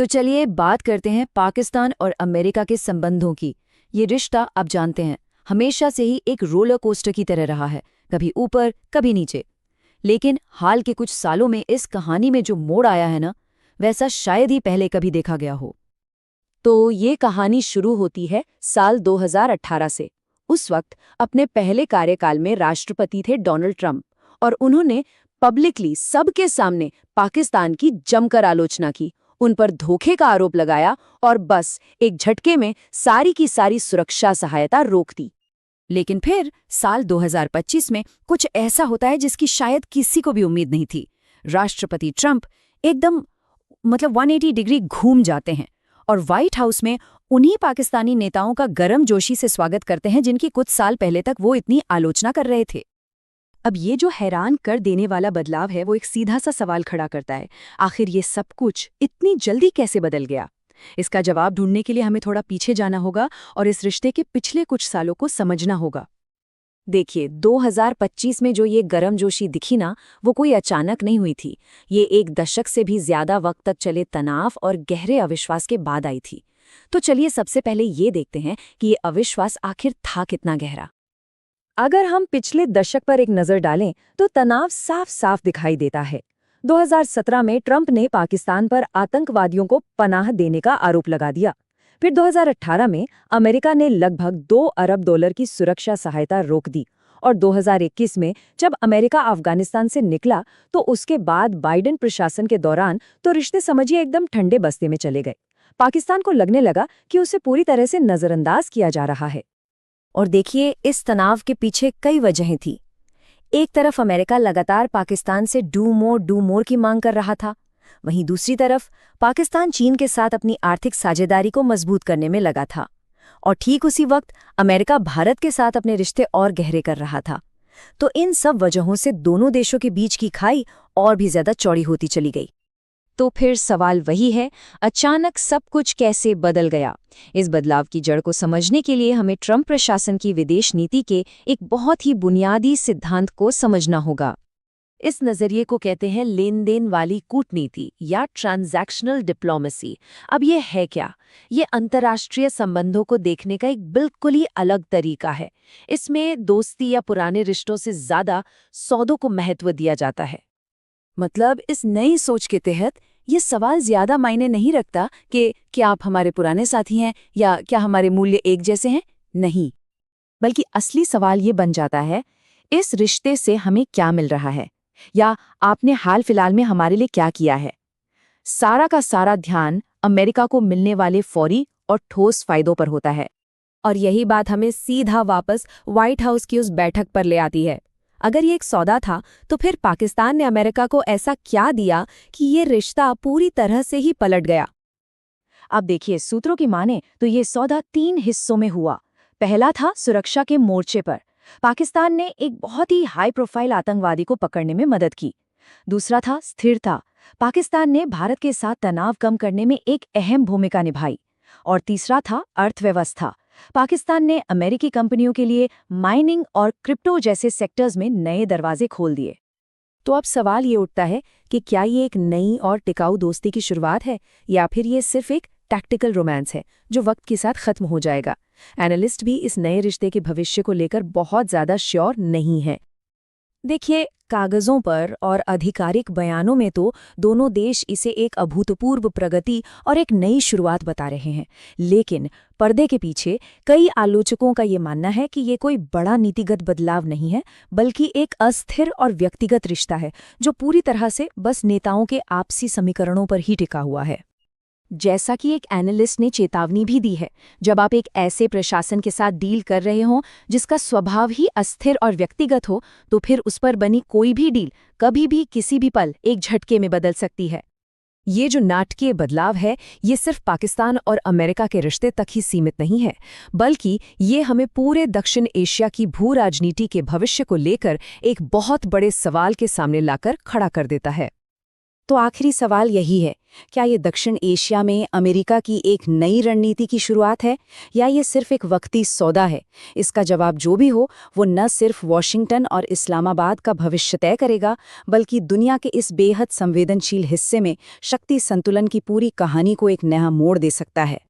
तो चलिए बात करते हैं पाकिस्तान और अमेरिका के संबंधों की। ये रिश्ता आप जानते हैं हमेशा से ही एक रोलर कोस्टर की तरह रहा है, कभी ऊपर कभी नीचे। लेकिन हाल के कुछ सालों में इस कहानी में जो मोड़ आया है ना, वैसा शायद ही पहले कभी देखा गया हो। तो ये कहानी शुरू होती है साल 2018 से। उस वक्त अपने पहले कार्यकाल में राष्ट्रपति थे डोनाल्ड ट्रंप और उन्होंने पब्लिकली सबके सामने पाकिस्तान की जमकर आलोचना की, उन पर धोखे का आरोप लगाया और बस एक झटके में सारी की सारी सुरक्षा सहायता रोक दी। लेकिन फिर साल 2025 में कुछ ऐसा होता है जिसकी शायद किसी को भी उम्मीद नहीं थी। राष्ट्रपति ट्रंप एकदम 180 डिग्री घूम जाते हैं और व्हाइट हाउस में उन्हीं पाकिस्तानी नेताओं का गर्मजोशी से स्वागत करते हैं जिनकी कुछ साल पहले तक वो इतनी आलोचना कर रहे थे। अब ये जो हैरान कर देने वाला बदलाव है वो एक सीधा सा सवाल खड़ा करता है, आखिर ये सब कुछ इतनी जल्दी कैसे बदल गया? इसका जवाब ढूंढने के लिए हमें थोड़ा पीछे जाना होगा और इस रिश्ते के पिछले कुछ सालों को समझना होगा। देखिए, 2025 में जो ये गर्मजोशी दिखी ना, वो कोई अचानक नहीं हुई थी। ये एक दशक से भी ज्यादा वक्त तक चले तनाव और गहरे अविश्वास के बाद आई थी। तो चलिए सबसे पहले ये देखते हैं कि ये अविश्वास आखिर था कितना गहरा। अगर हम पिछले दशक पर एक नजर डालें तो तनाव साफ साफ दिखाई देता है। 2017 में ट्रंप ने पाकिस्तान पर आतंकवादियों को पनाह देने का आरोप लगा दिया। फिर 2018 में अमेरिका ने लगभग $2 अरब की सुरक्षा सहायता रोक दी और 2021 में जब अमेरिका अफगानिस्तान से निकला तो उसके बाद बाइडेन प्रशासन के दौरान तो रिश्ते समझिए एकदम ठंडे बस्ते में चले गए। पाकिस्तान को लगने लगा कि उसे पूरी तरह से नजरअंदाज किया जा रहा है। और देखिए, इस तनाव के पीछे कई वजहें थी। एक तरफ अमेरिका लगातार पाकिस्तान से डू मोर की मांग कर रहा था, वहीं दूसरी तरफ पाकिस्तान चीन के साथ अपनी आर्थिक साझेदारी को मजबूत करने में लगा था। और ठीक उसी वक्त अमेरिका भारत के साथ अपने रिश्ते और गहरे कर रहा था। तो इन सब वजहों से दोनों देशों के बीच की खाई और भी ज्यादा चौड़ी होती चली गई। तो फिर सवाल वही है, अचानक सब कुछ कैसे बदल गया? इस बदलाव की जड़ को समझने के लिए हमें ट्रंप प्रशासन की विदेश नीति के एक बहुत ही बुनियादी सिद्धांत को समझना होगा। इस नजरिए को कहते हैं लेन देन वाली कूटनीति या ट्रांजैक्शनल डिप्लोमेसी। अब ये है क्या? ये अंतर्राष्ट्रीय संबंधों को देखने का एक बिल्कुल ही अलग तरीका है। इसमें दोस्ती या पुराने रिश्तों से ज्यादा सौदों को महत्व दिया जाता है। मतलब इस नई सोच के तहत ये सवाल ज्यादा मायने नहीं रखता कि क्या आप हमारे पुराने साथी हैं या क्या हमारे मूल्य एक जैसे हैं। नहीं, बल्कि असली सवाल ये बन जाता है, इस रिश्ते से हमें क्या मिल रहा है या आपने हाल फिलहाल में हमारे लिए क्या किया है। सारा का सारा ध्यान अमेरिका को मिलने वाले फौरी और ठोस फायदों पर होता है। और यही बात हमें सीधा वापस व्हाइट हाउस की उस बैठक पर ले आती है। अगर ये एक सौदा था तो फिर पाकिस्तान ने अमेरिका को ऐसा क्या दिया कि ये रिश्ता पूरी तरह से ही पलट गया? अब देखिए, सूत्रों की माने तो ये सौदा 3 हिस्सों में हुआ। पहला था सुरक्षा के मोर्चे पर। पाकिस्तान ने एक बहुत ही हाई प्रोफाइल आतंकवादी को पकड़ने में मदद की। दूसरा था स्थिरता। पाकिस्तान ने भारत के साथ तनाव कम करने में एक अहम भूमिका निभाई। और तीसरा था अर्थव्यवस्था। पाकिस्तान ने अमेरिकी कंपनियों के लिए माइनिंग और क्रिप्टो जैसे सेक्टर्स में नए दरवाजे खोल दिए। तो अब सवाल ये उठता है कि क्या ये एक नई और टिकाऊ दोस्ती की शुरुआत है या फिर ये सिर्फ एक टैक्टिकल रोमांस है जो वक्त के साथ खत्म हो जाएगा? एनालिस्ट भी इस नए रिश्ते के भविष्य को लेकर बहुत ज्यादा श्योर नहीं है। देखिए, कागजों पर और आधिकारिक बयानों में तो दोनों देश इसे एक अभूतपूर्व प्रगति और एक नई शुरुआत बता रहे हैं, लेकिन पर्दे के पीछे कई आलोचकों का ये मानना है कि ये कोई बड़ा नीतिगत बदलाव नहीं है, बल्कि एक अस्थिर और व्यक्तिगत रिश्ता है जो पूरी तरह से बस नेताओं के आपसी समीकरणों पर ही टिका हुआ है। जैसा कि एक एनालिस्ट ने चेतावनी भी दी है, जब आप एक ऐसे प्रशासन के साथ डील कर रहे हों जिसका स्वभाव ही अस्थिर और व्यक्तिगत हो, तो फिर उस पर बनी कोई भी डील कभी भी किसी भी पल एक झटके में बदल सकती है। ये जो नाटकीय बदलाव है, ये सिर्फ पाकिस्तान और अमेरिका के रिश्ते तक ही सीमित नहीं है, बल्कि ये हमें पूरे दक्षिण एशिया की भू राजनीति के भविष्य को लेकर एक बहुत बड़े सवाल के सामने लाकर खड़ा कर देता है। तो आखिरी सवाल यही है, क्या ये दक्षिण एशिया में अमेरिका की एक नई रणनीति की शुरुआत है या ये सिर्फ एक वक्ती सौदा है? इसका जवाब जो भी हो, वो न सिर्फ वॉशिंगटन और इस्लामाबाद का भविष्य तय करेगा, बल्कि दुनिया के इस बेहद संवेदनशील हिस्से में शक्ति संतुलन की पूरी कहानी को एक नया मोड़ दे सकता है।